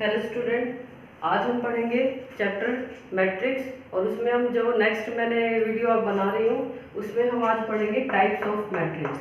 Hello student, आज हम पढ़ेंगे चैप्टर मैट्रिक्स और उसमें हम जो नेक्स्ट मैंने वीडियो अब बना रही हूँ उसमें हम आज पढ़ेंगे types of matrix.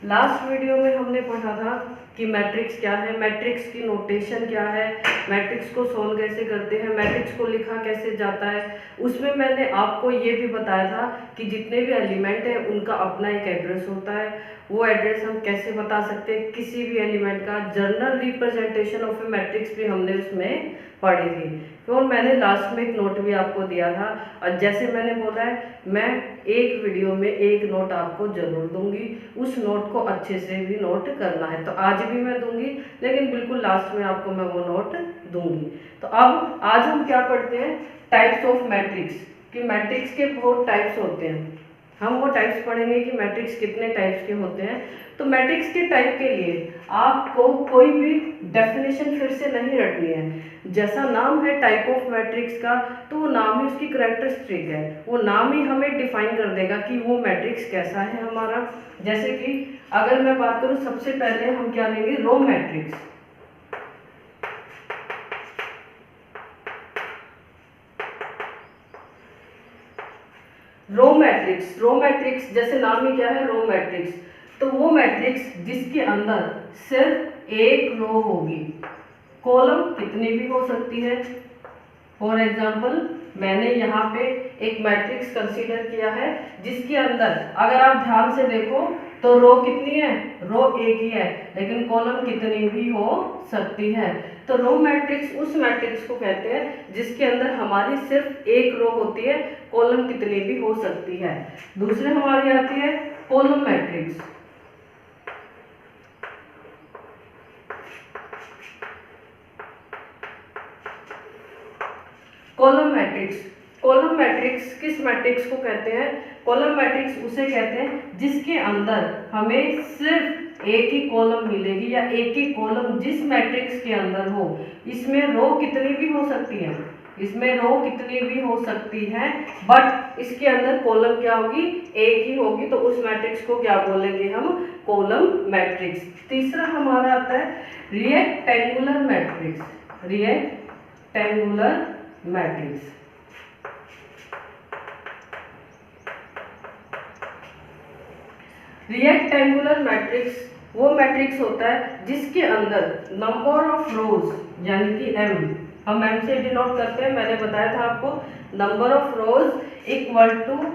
Last video में हमने पढ़ा था कि मैट्रिक्स क्या है, मैट्रिक्स की नोटेशन क्या है, मैट्रिक्स को सॉल्व कैसे करते हैं, मैट्रिक्स को लिखा कैसे जाता है। उसमें मैंने आपको ये भी बताया था कि जितने भी एलिमेंट हैं उनका अपना एक एड्रेस होता है। वो एड्रेस हम कैसे बता सकते हैं, किसी भी एलिमेंट का general representation of A matrix भी हमने उसमें पढ़ी थी। और मैंने लास्ट में एक नोट भी आपको दिया था और जैसे मैंने बोला है मैं एक वीडियो में एक नोट आपको जरूर दूंगी, उस नोट को अच्छे से भी नोट करना है। तो आज भी मैं दूंगी लेकिन बिल्कुल लास्ट में आपको मैं वो नोट दूंगी। तो अब आज हम क्या पढ़ते हैं, टाइप्स ऑफ मैट्रिक्स, कि मैट्रिक्स के बहुत टाइप्स होते हैं। हम वो टाइप्स पढ़ेंगे कि मैट्रिक्स कितने टाइप्स के होते हैं। तो मैट्रिक्स के टाइप के लिए आपको कोई भी डेफिनेशन फिर से नहीं रटनी है। जैसा नाम है टाइप ऑफ मैट्रिक्स का तो वो नाम ही उसकी कैरेक्टरिस्टिक है, वो नाम ही हमें डिफाइन कर देगा कि वो मैट्रिक्स कैसा है हमारा। जैसे कि अगर मैं बात करूं, सबसे पहले हम क्या लेंगे, रो मैट्रिक्स। रो मैट्रिक्स जैसे नाम ही क्या है, रो मैट्रिक्स। तो वो मैट्रिक्स जिसके अंदर सिर्फ एक रो होगी, कॉलम कितनी भी हो सकती है। फॉर एग्जाम्पल मैंने यहाँ पे एक मैट्रिक्स कंसीडर किया है जिसके अंदर अगर आप ध्यान से देखो तो रो कितनी है, रो एक ही है, लेकिन कॉलम कितनी भी हो सकती है। तो रो मैट्रिक्स उस मैट्रिक्स को कहते हैं जिसके अंदर हमारी सिर्फ एक रो होती है, कॉलम कितनी भी हो सकती है। दूसरे हमारी आती है कॉलम मैट्रिक्स। कॉलम मैट्रिक्स किस मैट्रिक्स को कहते हैं, कॉलम मैट्रिक्स उसे कहते हैं जिसके अंदर हमें सिर्फ एक ही कॉलम मिलेगी या एक ही कॉलम जिस मैट्रिक्स के अंदर हो। इसमें रो कितनी भी हो सकती है, बट इसके अंदर कॉलम क्या होगी, एक ही होगी। तो उस मैट्रिक्स को क्या बोलेंगे हम, कॉलम मैट्रिक्स। तीसरा हमारा आता है रिएक्टेंगुलर मैट्रिक्स। रिएक्टेंगुलर मैट्रिक्स वो मैट्रिक्स होता है जिसके अंदर नंबर ऑफ रोज यानी कि m, हम m से डिनोट करते हैं। मैंने बताया था आपको number of rows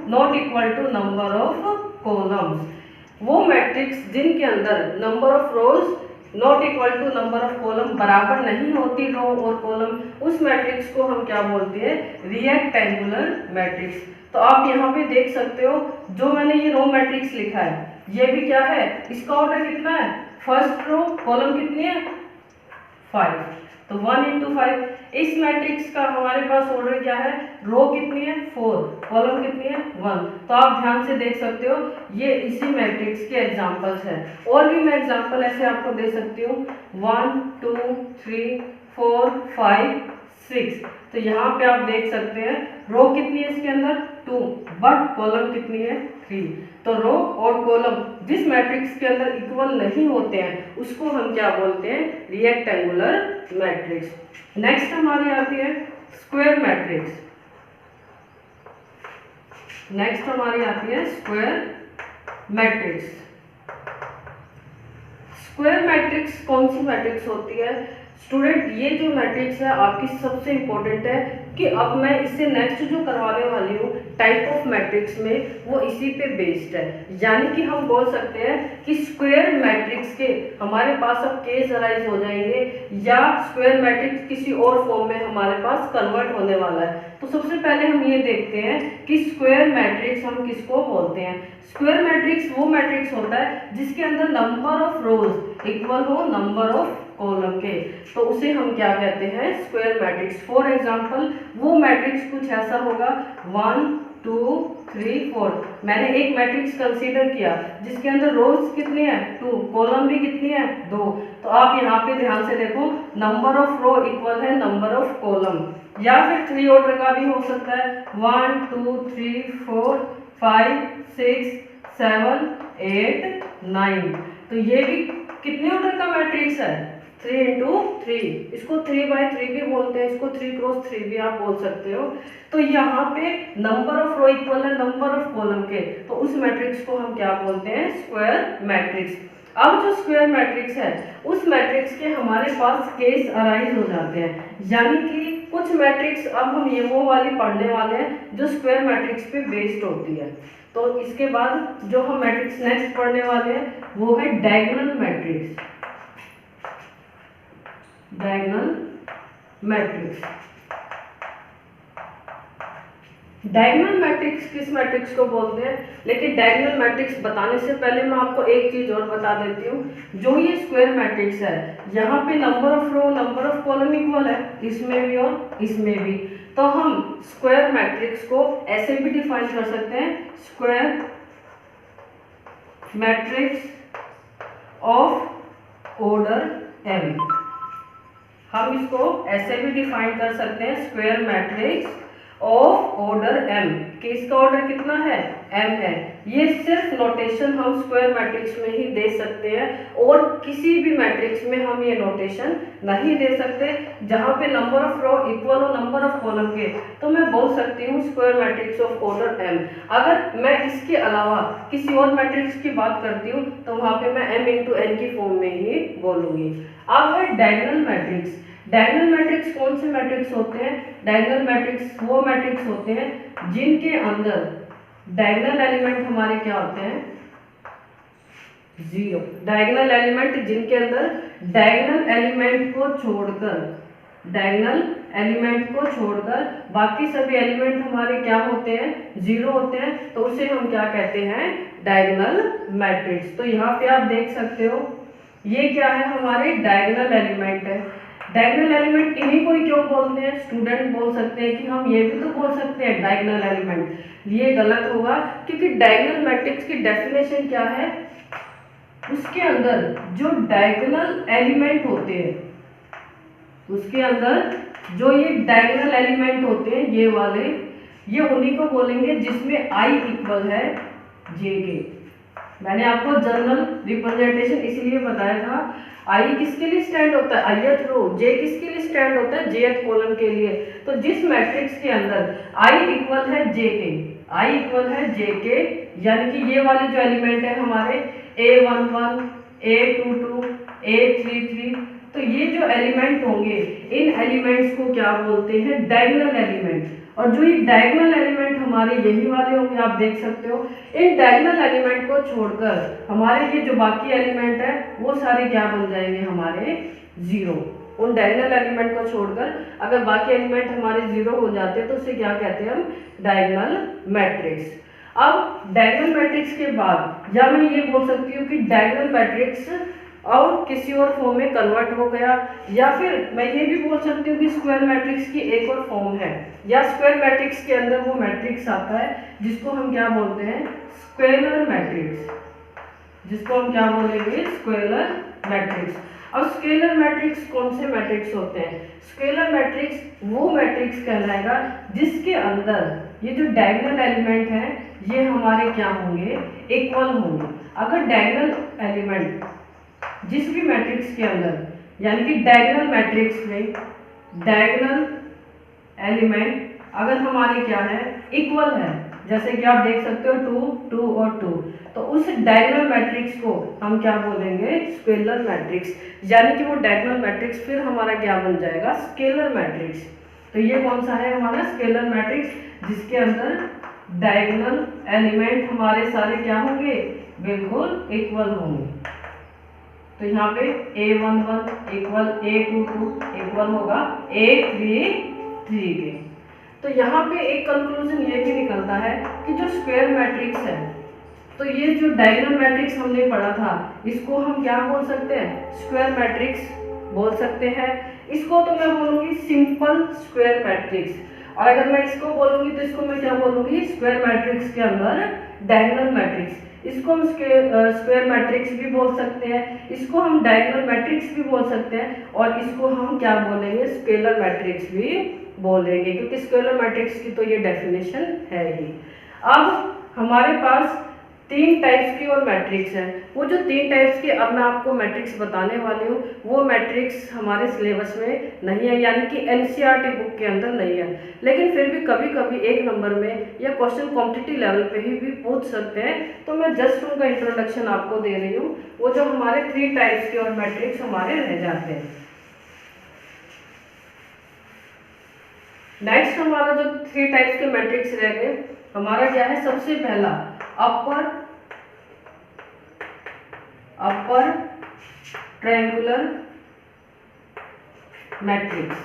not equal to number of columns. वो मैट्रिक्स जिनके अंदर number of rows not equal to number of column बराबर नहीं होती रो और कॉलम, उस मैट्रिक्स को हम क्या बोलते हैं, रिएक्टेंगुलर मैट्रिक्स। तो आप यहाँ पे देख सकते हो जो मैंने ये रो मैट्रिक्स लिखा है ये भी क्या है, इसका ऑर्डर कितना है, फर्स्ट रो, कॉलम कितनी है 5, तो 1 into 5। इस मैट्रिक्स का हमारे पास ऑर्डर क्या है, रो कितनी है 4, कॉलम कितनी है 1। तो आप ध्यान से देख सकते हो ये इसी मैट्रिक्स के एग्जांपल्स हैं। और भी मैं एग्जांपल ऐसे आपको दे सकती हूँ 1 2 3 4 5 6। तो यहाँ पे आप देख सकते हैं रो कितनी है इसके अंदर 2, बट कॉलम कितनी है 3। तो रो और कॉलम जिस मैट्रिक्स के अंदर इक्वल नहीं होते हैं उसको हम क्या बोलते हैं, रिएक्टेंगुलर मैट्रिक्स। नेक्स्ट हमारी आती है स्क्वायर मैट्रिक्स कौन सी मैट्रिक्स होती है स्टूडेंट, ये जो मैट्रिक्स है आपकी सबसे इंपॉर्टेंट है कि अब मैं इससे नेक्स्ट जो करवाने वाली हूँ टाइप ऑफ मैट्रिक्स में वो इसी पे बेस्ड है। यानी कि हम बोल सकते हैं कि स्क्वायर मैट्रिक्स के हमारे पास अब केस अराइज हो जाएंगे या स्क्वायर मैट्रिक्स किसी और फॉर्म में हमारे पास कन्वर्ट होने वाला है। तो सबसे पहले हम ये देखते हैं कि स्क्वायर मैट्रिक्स हम किसको बोलते हैं। स्क्वायर मैट्रिक्स वो मैट्रिक्स होता है जिसके अंदर नंबर ऑफ रोज इक्वल हो नंबर ऑफ कॉलम के, तो उसे हम क्या कहते हैं, स्क्वायर मैट्रिक्स। फॉर एग्जांपल वो मैट्रिक्स कुछ ऐसा होगा 1 2 3 4। मैंने एक मैट्रिक्स कंसीडर किया जिसके अंदर रोज कितनी है 2, कॉलम भी कितनी है 2। तो आप यहाँ पे ध्यान से देखो नंबर ऑफ रो इक्वल है नंबर ऑफ कॉलम, या फिर 3 ऑर्डर का भी हो सकता है 1 2 3 4 5 6 7 8 9। तो ये भी कितने ऑर्डर का मैट्रिक्स है? 3 इंटू 3। इसको 3/3 भी बोलते हैं, इसको 3 क्रॉस 3 भी आप बोल सकते हो। तो यहाँ पे नंबर ऑफ रो इक्वल है नंबर ऑफ कॉलम के, तो उस मैट्रिक्स को हम क्या बोलते हैं? Square matrix. अब जो स्क्वायर मैट्रिक्स है उस मैट्रिक्स के हमारे पास केस अराइज हो जाते हैं, यानी कि कुछ मैट्रिक्स अब हम ये वो वाली पढ़ने वाले हैं जो स्क्वायर मैट्रिक्स पे बेस्ड होती है। तो इसके बाद जो हम मैट्रिक्स नेक्स्ट पढ़ने वाले हैं वो है diagonal matrix. Diagonal matrix. Diagonal matrix किस मैट्रिक्स को बोलते हैं? लेकिन डायगोनल मैट्रिक्स बताने से पहले मैं आपको एक चीज और बता देती हूँ। जो ये स्क्वायर मैट्रिक्स है यहाँ पे number of row number of column equal है, इसमें भी और इसमें भी। तो हम स्क्वायर मैट्रिक्स को ऐसे भी डिफाइन कर सकते हैं, square matrix of order m। हम इसको ऐसे भी डिफाइन कर सकते हैं, square matrix of order m, कि इसका ऑर्डर कितना है? m है। ये सिर्फ नोटेशन हम स्क्वायर मैट्रिक्स में ही दे सकते हैं और किसी भी मैट्रिक्स में हम ये नोटेशन नहीं दे सकते जहां पे नंबर ऑफ रो इक्वल हो नंबर ऑफ कॉलम के। तो मैं बोल सकती हूँ square matrix of order m। अगर मैं इसके अलावा किसी और मैट्रिक्स की बात करती हूँ तो वहां पे मैं m इंटू n की फॉर्म में ही बोलूंगी। अब है डायगोनल मैट्रिक्स। डायगोनल मैट्रिक्स कौन से मैट्रिक्स होते हैं? डायगोनल मैट्रिक्स वो मैट्रिक्स होते हैं जिनके अंदर डायगोनल एलिमेंट हमारे क्या होते हैं? 0। डायगोनल एलिमेंट जिनके अंदर डायगोनल एलिमेंट को छोड़कर बाकी सभी एलिमेंट हमारे क्या होते हैं? 0 होते हैं। तो उसे हम क्या कहते हैं? Diagonal matrix. तो यहाँ पे आप देख सकते हो ये क्या है? हमारे डायगोनल एलिमेंट है। डायगोनल एलिमेंट इन्हीं को ही क्यों बोलते हैं? स्टूडेंट बोल सकते हैं कि हम ये भी तो बोल सकते हैं डायगोनल एलिमेंट। ये गलत होगा क्योंकि डायगोनल मैट्रिक्स की डेफिनेशन क्या है? उसके अंदर जो डायगोनल एलिमेंट होते हैं, उसके अंदर जो ये डायगोनल एलिमेंट होते हैं ये वाले, ये उन्हीं को बोलेंगे जिसमें i इक्वल है j के। मैंने आपको जनरल रिप्रेजेंटेशन इसलिए बताया था। आई किसके लिए स्टैंड होता है? ith रो। जे किसके लिए स्टैंड होता है? jth कॉलम के लिए। तो जिस मैट्रिक्स के अंदर i इक्वल है j के, i इक्वल है j के, यानी कि ये वाले जो एलिमेंट है हमारे a11 a22 a33, तो ये जो एलिमेंट होंगे इन एलिमेंट्स को क्या बोलते हैं? Diagonal element. और जो ये डायगोनल एलिमेंट हमारे यही वाले होंगे, आप देख सकते हो। इन डायगोनल एलिमेंट को छोड़कर हमारे ये जो बाकी एलिमेंट है वो सारे क्या बन जाएंगे? हमारे 0। उन डायगोनल एलिमेंट को छोड़कर अगर बाकी एलिमेंट हमारे 0 हो जाते हैं तो उसे क्या कहते हैं? हम डायगोनल मैट्रिक्स। अब डायगोनल मैट्रिक्स के बाद या मैं ये बोल सकती हूँ कि डायगोनल मैट्रिक्स और किसी और फॉर्म में कन्वर्ट हो गया, या फिर मैं ये भी बोल सकती हूँ कि स्क्वायर मैट्रिक्स की एक और फॉर्म है, या स्क्वायर मैट्रिक्स के अंदर वो मैट्रिक्स आता है जिसको हम क्या बोलते हैं? Scalar matrix. जिसको हम क्या बोलेंगे? Scalar matrix. अब स्केलर मैट्रिक्स कौन से मैट्रिक्स होते हैं? स्केलर मैट्रिक्स वो मैट्रिक्स कहलाएगा जिसके अंदर ये जो डायगोनल एलिमेंट है ये हमारे क्या होंगे? इक्वल होंगे। अगर डायगोनल एलिमेंट जिस भी मैट्रिक्स के अंदर, यानी कि डायगोनल मैट्रिक्स में डायगोनल एलिमेंट अगर हमारे क्या है? इक्वल है, जैसे कि आप देख सकते हो 2 2 और 2, तो उस डायगोनल मैट्रिक्स को हम क्या बोलेंगे? Scalar matrix. यानी कि वो डायगोनल मैट्रिक्स फिर हमारा क्या बन जाएगा? Scalar matrix. तो ये कौन सा है हमारा? स्केलर मैट्रिक्स, जिसके अंदर डायगोनल एलिमेंट हमारे सारे क्या होंगे? बिल्कुल इक्वल होंगे। तो यहाँ पे a11 इक्वल a22 इक्वल होगा a33 के। तो यहाँ पे एक कंक्लूजन ये भी निकलता है कि जो स्क्वायर मैट्रिक्स है, तो ये जो डायगोनल मैट्रिक्स हमने पढ़ा था इसको हम क्या बोल सकते हैं? स्क्वायर मैट्रिक्स बोल सकते हैं। इसको तो मैं बोलूँगी सिंपल स्क्वायर मैट्रिक्स, और अगर मैं इसको बोलूँगी तो इसको मैं क्या बोलूँगी? स्क्वायर मैट्रिक्स के अंदर डायगोनल मैट्रिक्स। इसको हम स्क्वायर मैट्रिक्स भी बोल सकते हैं, इसको हम डायगोनल मैट्रिक्स भी बोल सकते हैं, और इसको हम क्या बोलेंगे? स्केलर मैट्रिक्स भी बोलेंगे, क्योंकि स्केलर मैट्रिक्स की तो ये डेफिनेशन है ही। अब हमारे पास तीन टाइप्स की और मैट्रिक्स है। वो जो तीन टाइप्स की अब मैं आपको मैट्रिक्स बताने वाली हूँ वो मैट्रिक्स हमारे सिलेबस में नहीं है, यानी कि एनसीईआरटी बुक के अंदर नहीं है, लेकिन फिर भी कभी कभी एक नंबर में या क्वेश्चन कॉम्पिटिटिव लेवल पे ही भी पूछ सकते हैं। तो मैं जस्ट उनका इंट्रोडक्शन आपको दे रही हूँ। वो जो हमारे थ्री टाइप्स के और मैट्रिक्स हमारे रह जाते हैं। नेक्स्ट हमारा जो थ्री टाइप्स के मैट्रिक्स रह गए, हमारा क्या है, सबसे पहला अपर ट्रायंगुलर मैट्रिक्स।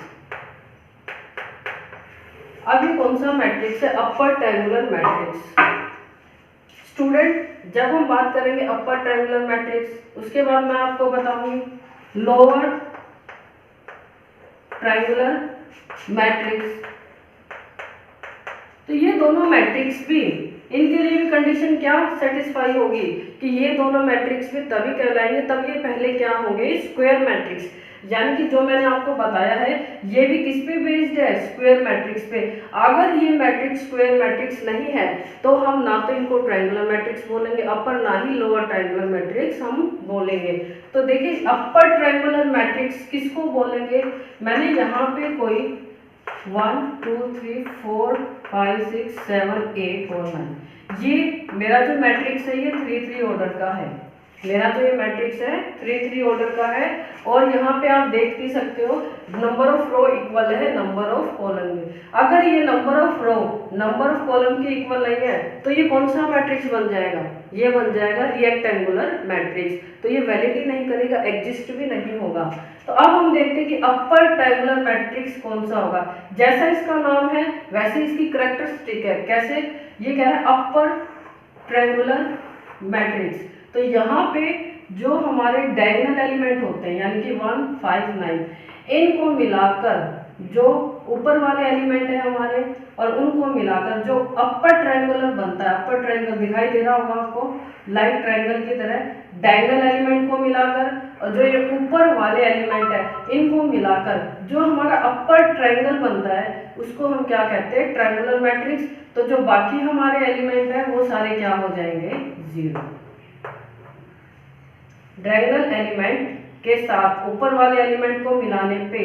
अब ये कौन सा मैट्रिक्स है, अपर ट्रायंगुलर मैट्रिक्स। स्टूडेंट जब हम बात करेंगे अपर ट्रायंगुलर मैट्रिक्स, उसके बाद मैं आपको बताऊंगी लोअर ट्रायंगुलर मैट्रिक्स। तो ये दोनों मैट्रिक्स भी, इनके लिए भी कंडीशन क्या सेटिस्फाई होगी कि ये दोनों मैट्रिक्स भी तभी कहलाएंगे तब ये पहले क्या होंगे, स्क्वायर मैट्रिक्स। यानी कि जो मैंने आपको बताया है ये भी किस पे बेस्ड है, स्क्वायर मैट्रिक्स पे। अगर ये मैट्रिक्स स्क्वायर मैट्रिक्स नहीं है तो हम ना तो इनको ट्रायंगुलर मैट्रिक्स बोलेंगे अपर, ना ही लोअर ट्रायंगुलर मैट्रिक्स हम बोलेंगे। तो देखिए अपर ट्रायंगुलर मैट्रिक्स किसको बोलेंगे, मैंने यहाँ पे कोई 1 2 3 4 5 6 7 8 और 9, ये मेरा जो मैट्रिक्स है ये 3 ऑर्डर का है। मेरा जो ये मैट्रिक्स है 3 ऑर्डर का है। और यहाँ पे आप देख भी सकते हो नंबर ऑफ रो इक्वल है नंबर ऑफ कॉलम में। अगर ये number of row number of column के इक्वल नहीं है तो ये कौन सा मैट्रिक्स बन जाएगा, ये बन जाएगा रिएक्टेंगुलर मैट्रिक्स। तो ये वैलिड ही नहीं करेगा, एग्जिस्ट भी नहीं होगा। तो अब हम देखते हैं कि अपर ट्रायंगुलर मैट्रिक्स कौन सा होगा। जैसा इसका नाम है वैसे इसकी कैरेक्टरिस्टिक है। कैसे, ये कह रहा है अपर ट्रायंगुलर मैट्रिक्स। तो यहाँ पे जो हमारे डायगोनल एलिमेंट होते हैं यानी कि 1 5 9, इनको मिलाकर जो ऊपर वाले एलिमेंट है हमारे और उनको मिलाकर जो अपर ट्रायंगुलर बनता है, अपर ट्रायंगल दिखाई दे रहा होगा आपको लाइट ट्रायंगल की तरह, डायगोनल एलिमेंट को मिलाकर और जो ये ऊपर वाले एलिमेंट है इनको मिलाकर जो हमारा अपर ट्रायंगल बनता है उसको हम क्या कहते हैं, ट्रायंगुलर मैट्रिक्स। तो जो बाकी हमारे एलिमेंट है वो सारे क्या हो जाएंगे, जीरो। डायगोनल एलिमेंट के साथ ऊपर वाले एलिमेंट को मिलाने पे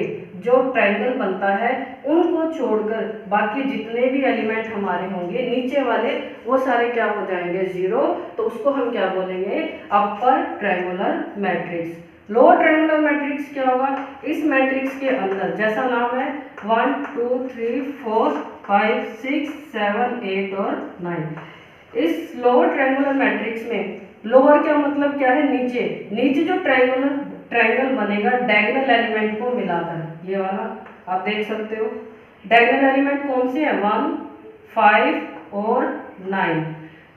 जो ट्रायंगल बनता है उनको छोड़कर बाकी जितने भी एलिमेंट हमारे होंगे नीचे वाले वो सारे क्या हो जाएंगे, जीरो। तो उसको हम क्या बोलेंगे, upper triangular matrix. Lower triangular matrix क्या होगा, इस मैट्रिक्स के अंदर जैसा नाम है 1 2 3 4 5 6 7 8 और 9। इस लोअर ट्रायंगुलर मैट्रिक्स में लोअर क्या मतलब क्या है, नीचे। नीचे जो ट्रायंगल बनेगा डायगोनल एलिमेंट को मिलाकर, ये वाला आप देख सकते हो। डायगोनल एलिमेंट कौन से है, 1 5 और 9।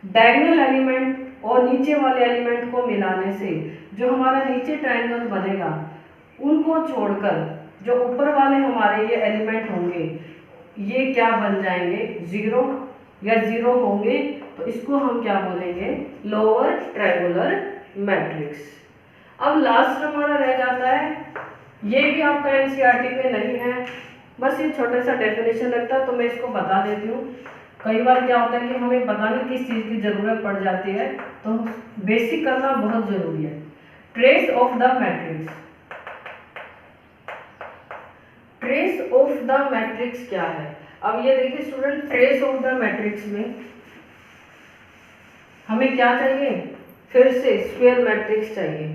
डायगोनल एलिमेंट और नीचे वाले एलिमेंट को मिलाने से जो हमारा नीचे ट्रायंगल बनेगा उनको छोड़कर जो ऊपर वाले हमारे ये एलिमेंट होंगे ये क्या बन जाएंगे, जीरो या जीरो होंगे। तो इसको हम क्या बोलेंगे, लोअर ट्रायंगुलर मैट्रिक्स। अब लास्ट हमारा रह जाता है, ये भी आपका एनसीईआरटी में नहीं है, बस ये छोटा सा डेफिनेशन लगता है तो मैं इसको बता देती हूँ। कई बार क्या होता है कि हमें पता नहीं किस चीज़ की ज़रूरत पड़ जाती है तो बेसिक करना बहुत ज़रूरी है। Trace of the matrix, trace of the matrix क्या है। अब ये देखिए student, trace of the matrix में हमें क्या चाहिए, फिर से स्क्वायर मैट्रिक्स चाहिए।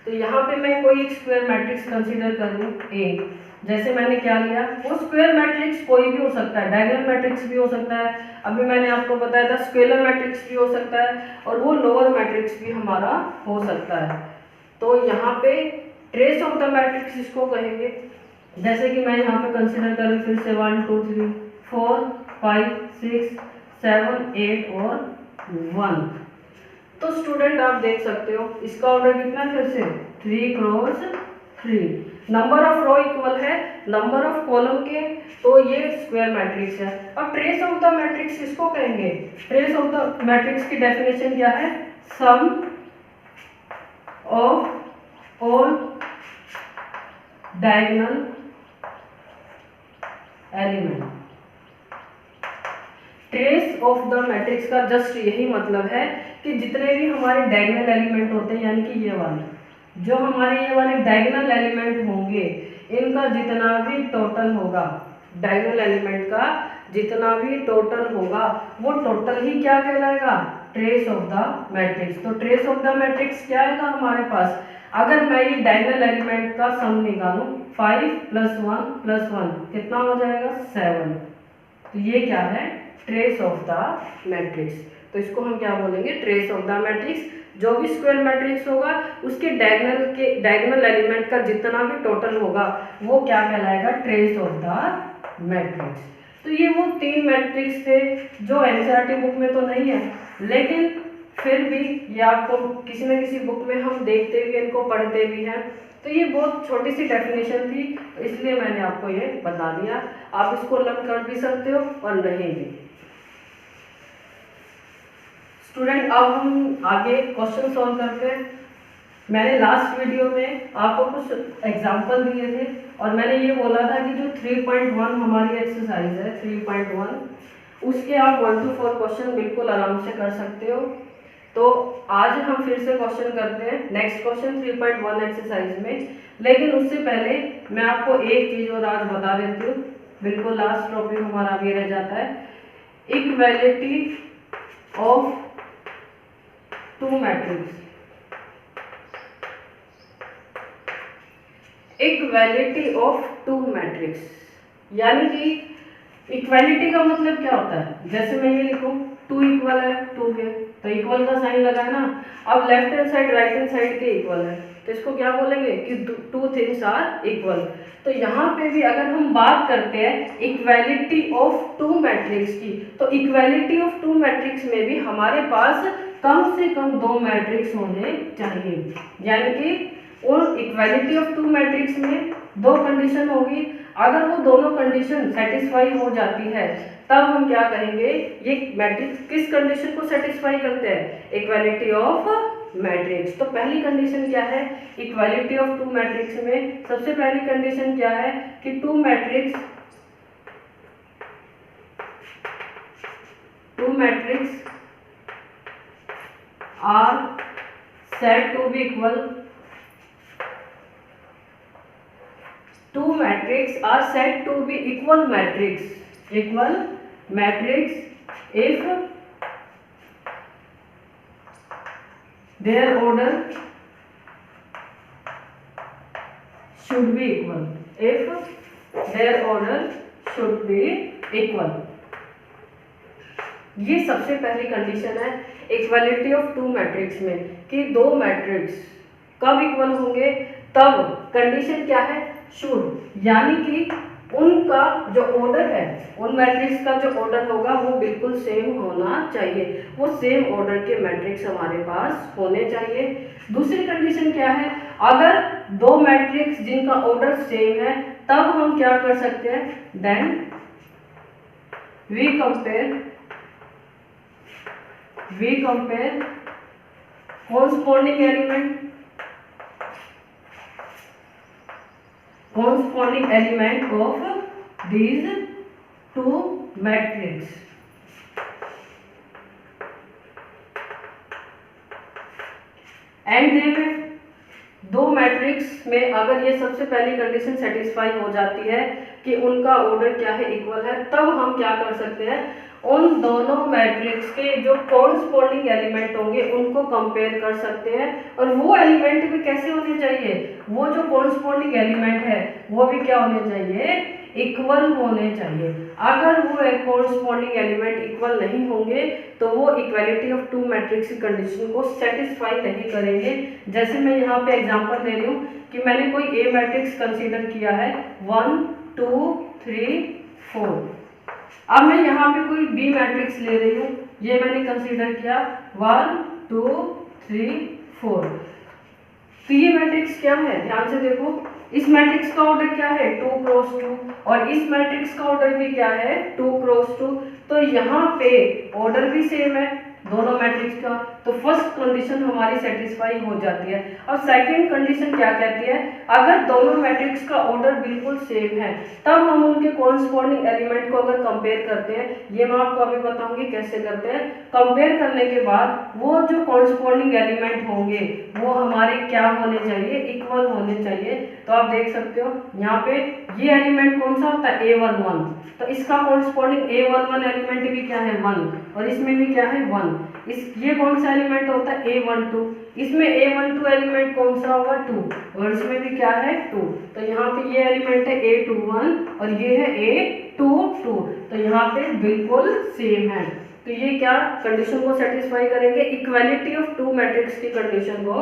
तो यहाँ पे मैं कोई एक स्क्वायर मैट्रिक्स कंसीडर कर लूँ ए, जैसे मैंने क्या लिया, वो स्क्वायर मैट्रिक्स कोई भी हो सकता है, डायगोनल मैट्रिक्स भी हो सकता है, अभी मैंने आपको बताया था स्केलर मैट्रिक्स भी हो सकता है और वो लोअर मैट्रिक्स भी हमारा हो सकता है। तो यहाँ पे ट्रेस ऑफ द मैट्रिक्स इसको कहेंगे। जैसे कि मैं यहाँ पे कंसीडर करूँ फिर से 1 2 3 4 5 6 7 8 और 1। तो स्टूडेंट आप देख सकते हो इसका ऑर्डर कितना है, फिर से 3 cross 3। Number of row equal है नंबर ऑफ कॉलम के, तो ये स्क्वायर मैट्रिक्स है। अब ट्रेस ऑफ द मैट्रिक्स किसको कहेंगे, ट्रेस ऑफ द मैट्रिक्स की डेफिनेशन क्या है, sum of all diagonal element. Trace of the matrix का जस्ट यही मतलब है कि जितने भी हमारे डायगोनल एलिमेंट होते हैं, यानी कि ये वाले जो हमारे ये वाले डायगोनल एलिमेंट होंगे, इनका जितना भी टोटल होगा, डायगोनल एलिमेंट का जितना भी टोटल होगा वो टोटल ही क्या कहलाएगा, ट्रेस ऑफ द मैट्रिक्स। तो ट्रेस ऑफ द मैट्रिक्स क्या आएगा हमारे पास, अगर मैं ये डायगोनल एलिमेंट का सम निकालूं 5 + 1 + 1 कितना हो जाएगा 7। तो ये क्या है, ट्रेस ऑफ द मैट्रिक्स। तो इसको हम क्या बोलेंगे, ट्रेस ऑफ द मैट्रिक्स। जो भी स्क्वायर मैट्रिक्स होगा उसके डायगोनल एलिमेंट का जितना भी टोटल होगा वो क्या कहलाएगा, ट्रेस ऑफ द मैट्रिक्स। तो ये वो 3 मैट्रिक्स थे जो एनसीईआरटी बुक में तो नहीं है, लेकिन फिर भी ये आपको किसी न किसी बुक में हम देखते भी हैं, इनको पढ़ते भी हैं। तो ये बहुत छोटी सी डेफिनेशन थी, इसलिए मैंने आपको ये बता दिया। आप इसको लर्न कर भी सकते हो और नहीं भी। स्टूडेंट, अब हम आगे क्वेश्चन सॉल्व करते हैं। मैंने लास्ट वीडियो में आपको कुछ एग्जाम्पल दिए थे और मैंने ये बोला था कि जो 3.1 हमारी एक्सरसाइज है 3.1, उसके आप 1 to 4 क्वेश्चन बिल्कुल आराम से कर सकते हो। तो आज हम फिर से क्वेश्चन करते हैं, नेक्स्ट क्वेश्चन 3.1 एक्सरसाइज में। लेकिन उससे पहले मैं आपको एक चीज़ और आज बता देती हूँ, बिल्कुल लास्ट टॉपिक हमारा भी रह जाता है, equality of two matrix. Equality of two matrix यानी कि इक्वालिटी का मतलब क्या होता है, जैसे मैं ये लिखूं 2 इक्वल है 2 के, तो इक्वल का साइन लगा है ना। अब left hand side right hand side के इक्वल है, तो इसको क्या बोलेंगे कि 2 थिंग्स आर इक्वल। तो यहाँ पे भी अगर हम बात करते हैं इक्वालिटी ऑफ टू मैट्रिक्स की, तो इक्वालिटी ऑफ टू मैट्रिक्स में भी हमारे पास कम से कम 2 मैट्रिक्स होने चाहिए। यानी कि और इक्वालिटी ऑफ टू मैट्रिक्स में 2 कंडीशन होगी। अगर वो दोनों कंडीशन सेटिस्फाई हो जाती है तब हम क्या कहेंगे, ये मैट्रिक्स किस कंडीशन को सेटिस्फाई करते हैं, इक्वालिटी ऑफ मैट्रिक्स। तो पहली कंडीशन क्या है इक्वालिटी ऑफ टू मैट्रिक्स में, सबसे पहली कंडीशन क्या है कि two matrix are said to be equal, two matrices are said to be equal matrix if their order should be equal, ये सबसे पहली कंडीशन है इक्वालिटी ऑफ टू मैट्रिक्स में कि 2 मैट्रिक्स कब इक्वल होंगे, तब कंडीशन क्या है, शुड, यानी कि उनका जो ऑर्डर है, उन मैट्रिक्स का जो ऑर्डर होगा वो बिल्कुल सेम होना चाहिए, वो सेम ऑर्डर के मैट्रिक्स हमारे पास होने चाहिए। दूसरी कंडीशन क्या है, अगर 2 मैट्रिक्स जिनका ऑर्डर सेम है तब हम क्या कर सकते हैं, then we compare corresponding element of these 2 matrices। And they में 2 मैट्रिक्स में अगर ये सबसे पहली कंडीशन सेटिस्फाई हो जाती है कि उनका ऑर्डर क्या है, इक्वल है, तब हम क्या कर सकते हैं, उन दोनों मैट्रिक्स के जो कॉरस्पॉन्डिंग एलिमेंट होंगे उनको कंपेयर कर सकते हैं। और वो एलिमेंट भी कैसे होने चाहिए, वो जो कॉरस्पॉन्डिंग एलिमेंट है वो भी क्या होने चाहिए, इक्वल होने चाहिए। अगर वो कॉरस्पॉन्डिंग एलिमेंट इक्वल नहीं होंगे तो वो इक्वालिटी ऑफ टू मैट्रिक्स की कंडीशन को सेटिस्फाई नहीं करेंगे। जैसे मैं यहाँ पे एग्जांपल दे रही हूँ कि मैंने कोई ए मैट्रिक्स कंसीडर किया है 1 2 3 4, अब मैं यहाँ पे कोई बी मैट्रिक्स ले रही हूँ, ये मैंने कंसीडर किया 1 2 3 4। तो ये मैट्रिक्स क्या है, ध्यान से देखो, इस मैट्रिक्स का ऑर्डर क्या है 2 क्रॉस 2 और इस मैट्रिक्स का ऑर्डर भी क्या है 2 क्रॉस 2। तो यहाँ पे ऑर्डर भी सेम है, दोनों मैट्रिक्स का, तो फर्स्ट कंडीशन हमारी सेटिस्फाई हो जाती है। अब सेकंड कंडीशन क्या कहती है, अगर दोनों मैट्रिक्स का ऑर्डर बिल्कुल सेम है तब हम उनके कॉरस्पॉन्डिंग एलिमेंट को अगर कंपेयर करते हैं, ये मैं आपको अभी बताऊंगी कैसे करते हैं। कंपेयर करने के बाद वो जो कॉरस्पॉन्डिंग एलिमेंट होंगे वो हमारे क्या होने चाहिए, इक्वल होने चाहिए। तो आप देख सकते हो यहाँ पे ये एलिमेंट कौन सा होता है, A11, तो इसका कॉरस्पॉन्डिंग A11 एलिमेंट भी क्या है 1, और इसमें भी क्या है 1। ये कौन सा एलिमेंट होता है A12, इसमें A12 एलिमेंट कौन सा होगा 2, और इसमें भी क्या है 2। तो यहाँ पे ये एलिमेंट है A21 और ये है A22, तो यहाँ पे बिल्कुल सेम है। तो ये क्या कंडीशन को सेटिस्फाई करेंगे, इक्वालिटी ऑफ टू मैट्रिक्स की कंडीशन को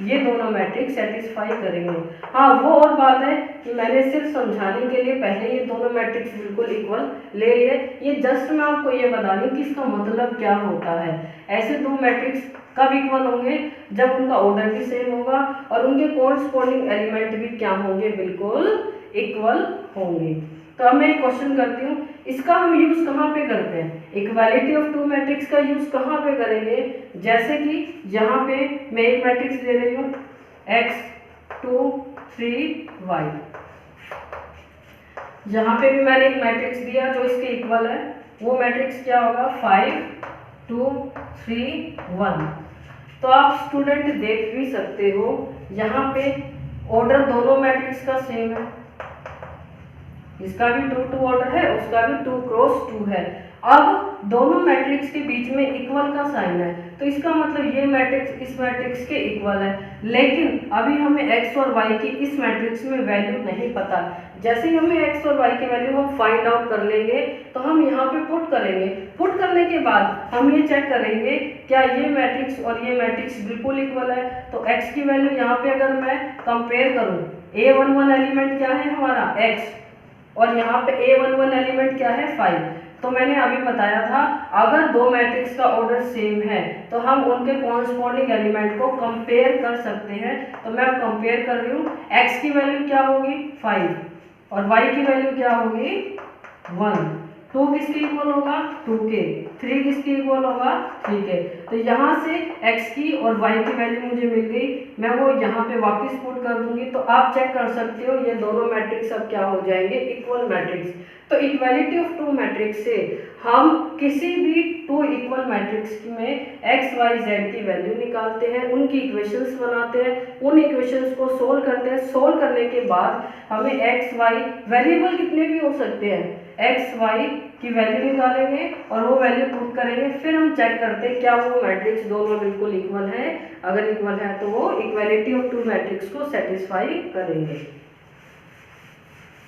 ये दोनों मैट्रिक्स सेटिस्फाई करेंगे। हाँ, वो और बात है कि मैंने सिर्फ समझाने के लिए पहले ये दोनों मैट्रिक्स बिल्कुल इक्वल ले लिए, ये जस्ट मैं आपको ये बता दूं कि इसका मतलब क्या होता है। ऐसे दो मैट्रिक्स कब इक्वल होंगे, जब उनका ऑर्डर भी सेम होगा और उनके कॉरस्पॉन्डिंग एलिमेंट भी क्या होंगे, बिल्कुल इक्वल होंगे। तो अब मैं एक क्वेश्चन करती हूँ, इसका हम यूज कहाँ पे करते हैं, इक्वालिटी ऑफ टू मैट्रिक्स का यूज कहाँ पे करेंगे। जैसे कि यहाँ पे मैं एक मैट्रिक्स दे रही हूँ x 2 3 y, यहाँ पे भी मैंने एक मैट्रिक्स दिया जो इसके इक्वल है, वो मैट्रिक्स क्या होगा 5 2 3 1। तो आप स्टूडेंट देख भी सकते हो यहाँ पे ऑर्डर दोनों मैट्रिक्स का सेम है, इसका भी 2 2 ऑर्डर है, उसका भी 2 क्रॉस 2 है। अब दोनों मैट्रिक्स के बीच में इक्वल का साइन है, तो इसका मतलब ये मैट्रिक्स इस मैट्रिक्स के इक्वल है। लेकिन अभी हमें x और y की इस मैट्रिक्स में वैल्यू नहीं पता। जैसे ही हमें x और y की वैल्यू हम फाइंड आउट कर लेंगे तो हम यहाँ पे पुट करेंगे। पुट करने के बाद हम ये चेक करेंगे क्या ये मैट्रिक्स और ये मैट्रिक्स बिल्कुल इक्वल है। तो x की वैल्यू यहाँ पे अगर मैं कंपेयर करूँ, A11 एलिमेंट क्या है हमारा x, और यहाँ पे A11 एलिमेंट क्या है 5। तो मैंने अभी बताया था अगर दो मैट्रिक्स का ऑर्डर सेम है तो हम उनके कॉरस्पॉन्डिंग एलिमेंट को कंपेयर कर सकते हैं। तो मैं कंपेयर कर रही हूँ, x की वैल्यू क्या होगी 5 और y की वैल्यू क्या होगी 1। 2 किसके इक्वल होगा 2 के, 3 किसके इक्वल होगा 3 के। तो यहाँ से x की और y की वैल्यू मुझे मिल गई, मैं वो यहाँ पे वापस पुट कर दूंगी। तो आप चेक कर सकते हो ये दोनों मैट्रिक्स अब क्या हो जाएंगे, इक्वल मैट्रिक्स। तो इक्वालिटी ऑफ टू मैट्रिक्स से हम किसी भी टू इक्वल मैट्रिक्स में x y z की वैल्यू निकालते हैं, उनकी इक्वेशंस बनाते हैं, उन इक्वेशंस को सोल्व करते हैं। सोल्व करने के बाद हमें x y वेरिएबल कितने भी हो सकते हैं, x y की वैल्यू निकालेंगे और वो वैल्यू पुट करेंगे। फिर हम चेक करते हैं क्या वो मैट्रिक्स दोनों बिल्कुल इक्वल है। अगर इक्वल है तो वो इक्वालिटी ऑफ टू मैट्रिक्स को सेटिस्फाई करेंगे।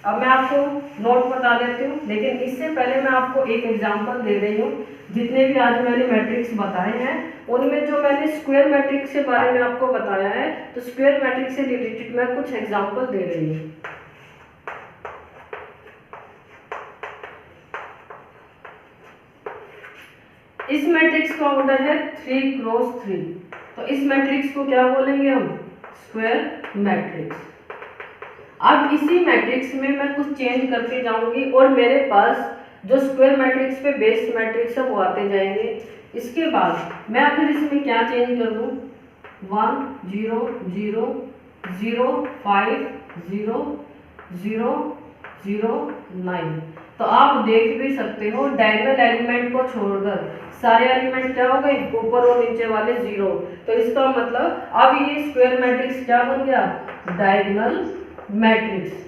अब मैं आपको नोट बता देती हूँ, लेकिन इससे पहले मैं आपको एक एग्जांपल दे रही हूँ। जितने भी आज मैंने मैट्रिक्स बताए हैं उनमें जो मैंने स्क्वायर मैट्रिक्स के बारे में आपको बताया है, तो स्क्वायर मैट्रिक्स से रिलेटेड मैं कुछ एग्जांपल दे रही हूँ। इस मैट्रिक्स का ऑर्डर है 3 क्रॉस 3, तो इस मैट्रिक्स को क्या बोलेंगे हम, स्क्वायर मैट्रिक्स। अब इसी मैट्रिक्स में मैं कुछ चेंज करते जाऊंगी और मेरे पास जो स्क्वायर मैट्रिक्स पे बेस्ड मैट्रिक्स है वो आते जाएंगे। इसके बाद मैं आखिर इसमें क्या चेंज कर दूं, 1 0 0 0 5 0 0 0 9। तो आप देख भी सकते हो डायगोनल एलिमेंट को छोड़कर सारे एलिमेंट क्या हो गए, ऊपर और नीचे वाले 0। तो इसका मतलब अब ये स्क्वायर मैट्रिक्स क्या बन गया, डायगोनल मैट्रिक्स।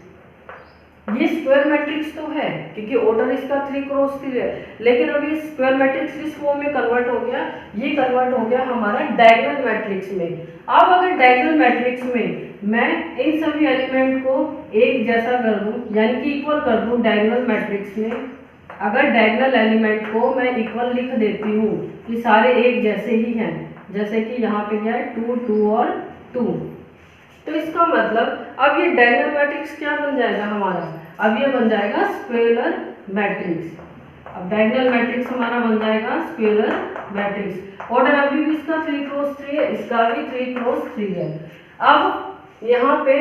ये स्क्वायर मैट्रिक्स तो है क्योंकि ऑर्डर इसका 3 क्रॉस 3 है, लेकिन अब ये स्क्वायर मैट्रिक्स इस फॉर्म में कन्वर्ट हो गया, ये कन्वर्ट हो गया हमारा डायगोनल मैट्रिक्स में। अब अगर डायगोनल मैट्रिक्स में मैं इन सभी एलिमेंट को एक जैसा कर दूं, यानी कि इक्वल कर दूं डायगोनल मैट्रिक्स में, अगर डायगोनल एलिमेंट को मैं इक्वल लिख देती हूँ कि सारे एक जैसे ही हैं, जैसे कि यहाँ पे क्या है 2 2 और 2, तो इसका मतलब अब ये डायगोनल मैट्रिक्स क्या बन जाएगा हमारा, अब ये बन जाएगा स्केलर मैट्रिक्स। अब डायगोनल मैट्रिक्स हमारा बन जाएगा स्केलर मैट्रिक्स। ऑर्डर अभी भी इसका 3 क्रॉस 3 है, इसका भी 3 क्रॉस 3 है। अब यहाँ पे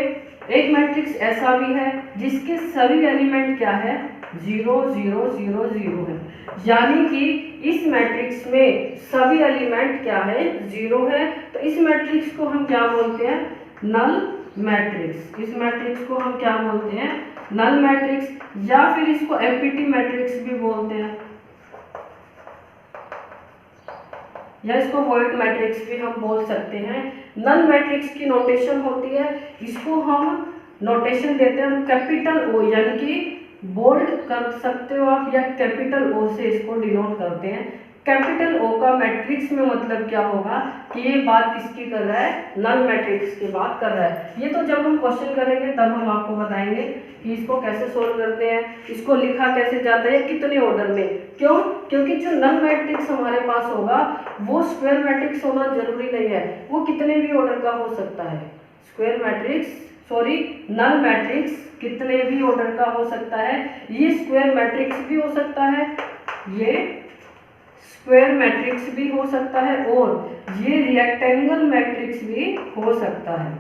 एक मैट्रिक्स ऐसा भी है जिसके सभी एलिमेंट क्या है, 0 0 0 0 है, यानी कि इस मैट्रिक्स में सभी एलिमेंट क्या है, 0 है। तो इस मैट्रिक्स को हम क्या बोलते हैं, नल मैट्रिक्स। इस मैट्रिक्स को हम क्या बोलते हैं, नल मैट्रिक्स, या फिर इसको एम्प्टी मैट्रिक्स भी बोलते हैं, या इसको वॉइड मैट्रिक्स भी हम बोल सकते हैं। नल मैट्रिक्स की नोटेशन होती है, इसको हम नोटेशन देते हैं कैपिटल ओ, यानी कि बोल्ड कर सकते हो आप, या कैपिटल ओ से इसको डिनोट करते हैं। कैपिटल ओ का मैट्रिक्स में मतलब क्या होगा कि ये बात किसकी कर रहा है, नल मैट्रिक्स की बात कर रहा है। ये तो जब हम क्वेश्चन करेंगे तब हम आपको बताएंगे कि इसको कैसे सोल्व करते हैं, इसको लिखा कैसे जाता है, कितने ऑर्डर में। क्यों, क्योंकि जो नल मैट्रिक्स हमारे पास होगा वो स्क्वायर मैट्रिक्स होना जरूरी नहीं है, वो कितने भी ऑर्डर का हो सकता है। Square matrix, sorry, null matrix कितने भी ऑर्डर का हो सकता है। ये स्क्वायर मैट्रिक्स भी हो सकता है, ये स्क्वायर मैट्रिक्स भी हो सकता है, और ये रेक्टेंगल मैट्रिक्स भी हो सकता है।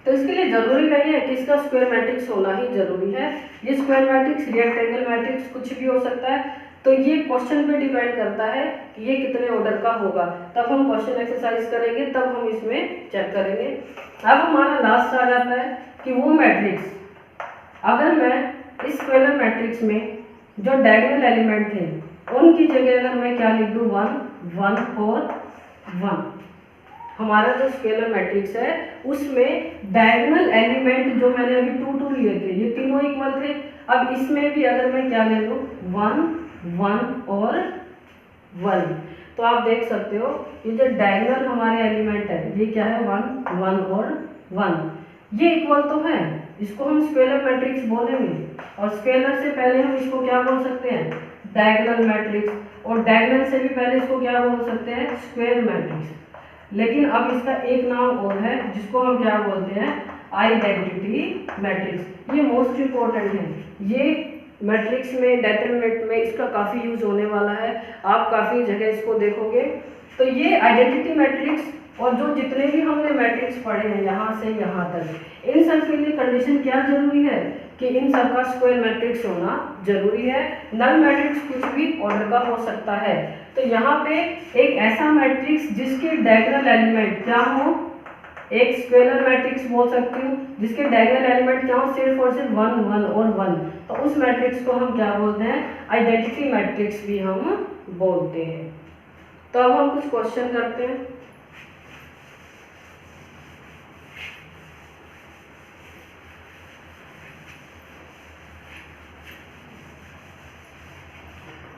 तो इसके लिए जरूरी नहीं है कि इसका स्क्वायर मैट्रिक्स होना ही जरूरी है। ये स्क्वायर मैट्रिक्स, रेक्टेंगल मैट्रिक्स कुछ भी हो सकता है। तो ये क्वेश्चन पे डिपेंड करता है कि ये कितने ऑर्डर का होगा। तब हम क्वेश्चन एक्सरसाइज करेंगे, तब हम इसमें चेक करेंगे। अब हमारा लास्ट आ जाता है कि वो मैट्रिक्स, अगर मैं इस स्क्वायर मैट्रिक्स में जो डायगोनल एलिमेंट थे उनकी जगह अगर मैं क्या लिख दूँ, 1 1 और 1। हमारा जो स्केलर मैट्रिक्स है उसमें डायगोनल एलिमेंट जो मैंने अभी 2 2 लिए थे, ये तीनों इक्वल थे। अब इसमें भी अगर मैं क्या ले लूँ, 1 1 और 1, तो आप देख सकते हो ये जो डायगोनल हमारे एलिमेंट है ये क्या है, 1 1 और 1, ये इक्वल तो है। इसको हम स्केलर मैट्रिक्स बोलेंगे, और स्केलर से पहले हम इसको क्या बोल सकते हैं, डायगोनल मैट्रिक्स, और डायगोनल से भी पहले इसको क्या बोल सकते हैं, स्क्वायर मैट्रिक्स। लेकिन अब इसका एक नाम और है जिसको हम क्या बोलते हैं, आइडेंटिटी मैट्रिक्स। ये मोस्ट इम्पोर्टेंट है, ये मैट्रिक्स में, डिटरमिनेंट में इसका काफ़ी यूज होने वाला है, आप काफ़ी जगह इसको देखोगे। तो ये आइडेंटिटी मैट्रिक्स और जो जितने भी हमने मैट्रिक्स पढ़े हैं यहाँ से यहाँ तक, इन सब के लिए कंडीशन क्या जरूरी है कि इन सब का स्क्वायर मैट्रिक्स होना जरूरी है। नल मैट्रिक्स कुछ भी ऑर्डर का हो सकता है। तो यहाँ पे एक ऐसा मैट्रिक्स जिसके डायगोनल एलिमेंट क्या हो, एक स्केलर मैट्रिक्स बोल सकती हूँ जिसके डायगोनल एलिमेंट क्या हो, सिर्फ और सिर्फ 1 1 और 1, तो उस मैट्रिक्स को हम क्या बोलते हैं, आइडेंटिटी मैट्रिक्स भी हम बोलते हैं। तो अब हम कुछ क्वेश्चन करते हैं।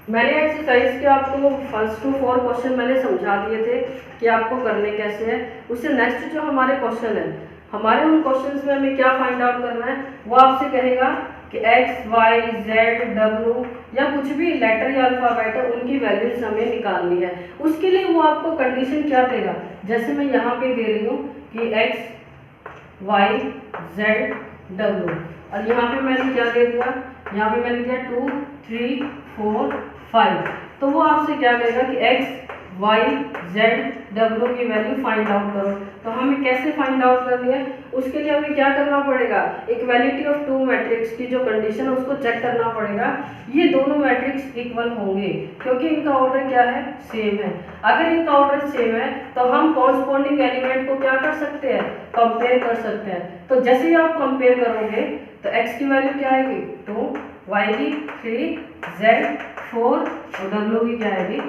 मैंने एक्सरसाइज के आपको फर्स्ट टू 4 क्वेश्चन मैंने समझा दिए थे कि आपको करने कैसे है। उससे नेक्स्ट जो हमारे क्वेश्चन है, हमारे उन क्वेश्चंस में हमें क्या फाइंड आउट करना है, वो आपसे कहेगा कि x y z w या कुछ भी लेटर या अल्फाबेट है उनकी वैल्यूज हमें निकालनी है। उसके लिए वो आपको कंडीशन क्या देगा, जैसे मैं यहाँ पे दे रही हूँ कि x y z w, और यहाँ पे मैंने क्या दे दिया, यहाँ पे मैंने दिया 2 3 4 5, तो वो आपसे क्या कहेगा कि x y z w की वैल्यू फाइंड आउट करो। तो हमें कैसे फाइंड आउट करनी है, उसके लिए हमें क्या करना पड़ेगा, इक्वालिटी ऑफ 2 मैट्रिक्स की जो कंडीशन है उसको चेक करना पड़ेगा। ये दोनों मैट्रिक्स इक्वल होंगे क्योंकि इनका ऑर्डर क्या है, सेम है। अगर इनका ऑर्डर सेम है तो हम कॉरस्पॉन्डिंग एलिमेंट को क्या कर सकते हैं, कंपेयर कर सकते हैं। तो जैसे ही आप कंपेयर करोगे तो x की वैल्यू क्या आएगी 2, y की 3, z 4 और w की क्या आएगी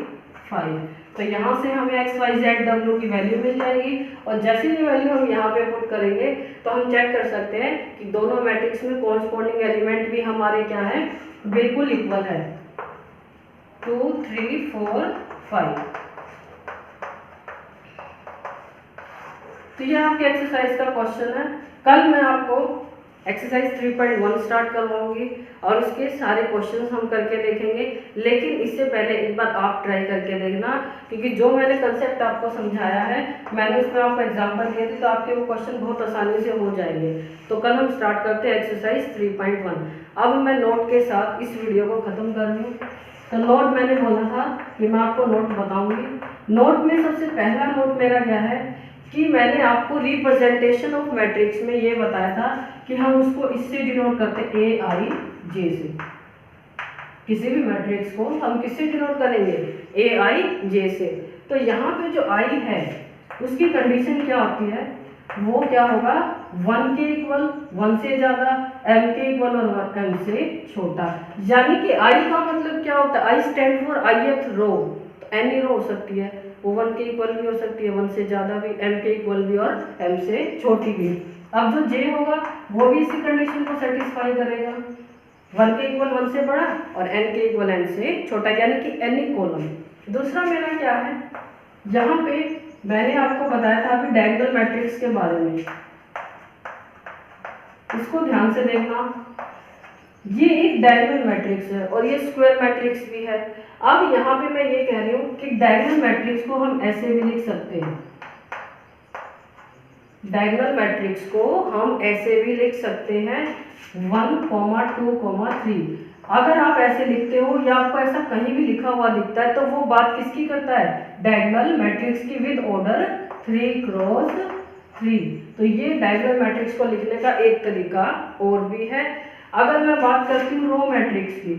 5। तो यहाँ से हमें x y z w की वैल्यू मिल जाएगी, और जैसे ही वैल्यू हम यहाँ पे पुट करेंगे तो हम चेक कर सकते हैं कि दोनों मैट्रिक्स में कॉरस्पॉन्डिंग एलिमेंट भी हमारे क्या है, बिल्कुल इक्वल है, 2 3 4 5। तो ये आपके एक्सरसाइज का क्वेश्चन है। कल मैं आपको एक्सरसाइज 3.1 स्टार्ट करवाऊंगी और उसके सारे क्वेश्चंस हम करके देखेंगे। लेकिन इससे पहले एक बार आप ट्राई करके देखना, क्योंकि जो मैंने कंसेप्ट आपको समझाया है मैंने उसमें आपको एग्जांपल दिए थे, तो आपके वो क्वेश्चन बहुत आसानी से हो जाएंगे। तो कल हम स्टार्ट करते हैं एक्सरसाइज 3.1। अब मैं नोट के साथ इस वीडियो को ख़त्म कर रही हूँ। तो नोट मैंने बोला था कि मैं आपको नोट बताऊँगी। नोट में सबसे पहला नोट मेरा क्या है कि मैंने आपको रिप्रेजेंटेशन ऑफ मैट्रिक्स में ये बताया था कि हम उसको इससे डिनोट करते हैं ए आई जे से। किसी भी मैट्रिक्स को हम किससे डिनोट करेंगे? ए आई जे से। तो यहाँ पे जो आई है उसकी कंडीशन क्या होती है? वो क्या होगा? 1 के इक्वल, 1 से ज़्यादा, m के इक्वल और m से छोटा। यानी कि i का मतलब क्या होता है? i स्टैंड फॉर ith रो। तो एनी रो हो सकती है, वो 1 के इक्वल भी हो सकती है, 1 से ज़्यादा भी, m के इक्वल भी और m से छोटी भी। अब जो j होगा वो भी इसी कंडीशन को सेटिस्फाई करेगा, 1 के इक्वल 1 से बड़ा और n के इक्वल n से छोटा, यानी कि एनी कॉलम। दूसरा मेरा क्या है, यहाँ पे मैंने आपको बताया था अभी डायगोनल मैट्रिक्स के बारे में, इसको ध्यान से देखना। ये एक डायगोनल मैट्रिक्स है और ये स्क्वायर मैट्रिक्स भी है। अब यहाँ पे मैं ये कह रही हूँ कि डायगोनल मैट्रिक्स को हम ऐसे भी लिख सकते हैं, डायगोनल मैट्रिक्स को हम ऐसे भी लिख सकते हैं 1, 2, 3। अगर आप ऐसे लिखते हो या आपको ऐसा कहीं भी लिखा हुआ दिखता है तो वो बात किसकी करता है? डायगोनल मैट्रिक्स की विद ऑर्डर 3 क्रॉस 3। तो ये डायगोनल मैट्रिक्स को लिखने का एक तरीका और भी है। अगर मैं बात करती हूँ रो मैट्रिक्स की,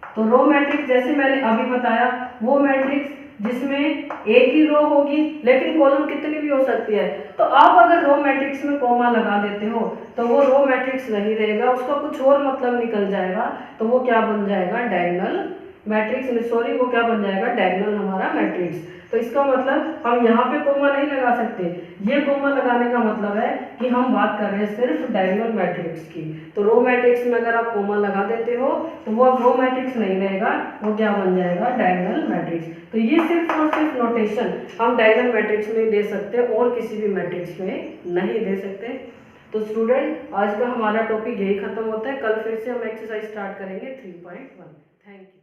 तो रो मैट्रिक्स जैसे मैंने अभी बताया, वो मैट्रिक्स जिसमें एक ही रो होगी लेकिन कॉलम कितनी भी हो सकती है। तो आप अगर रो मैट्रिक्स में कॉमा लगा देते हो तो वो रो मैट्रिक्स नहीं रहेगा, उसका कुछ और मतलब निकल जाएगा, तो वो क्या बन जाएगा? Diagonal matrix. सॉरी, वो क्या बन जाएगा? डायगोनल हमारा मैट्रिक्स। तो इसका मतलब हम यहाँ पे कोमा नहीं लगा सकते। ये कोमा लगाने का मतलब है कि हम बात कर रहे हैं सिर्फ डायगोनल मैट्रिक्स की। तो रो मैट्रिक्स में अगर आप कोमा लगा देते हो तो वो अब रो मैट्रिक्स नहीं रहेगा, वो क्या बन जाएगा? Diagonal matrix. तो ये सिर्फ और सिर्फ नोटेशन हम डायगोनल मैट्रिक्स में दे सकते हैं और किसी भी मैट्रिक्स में नहीं दे सकते। तो स्टूडेंट, आज का हमारा टॉपिक यही खत्म होता है। कल फिर से हम एक्सरसाइज स्टार्ट करेंगे 3.1। Thank you.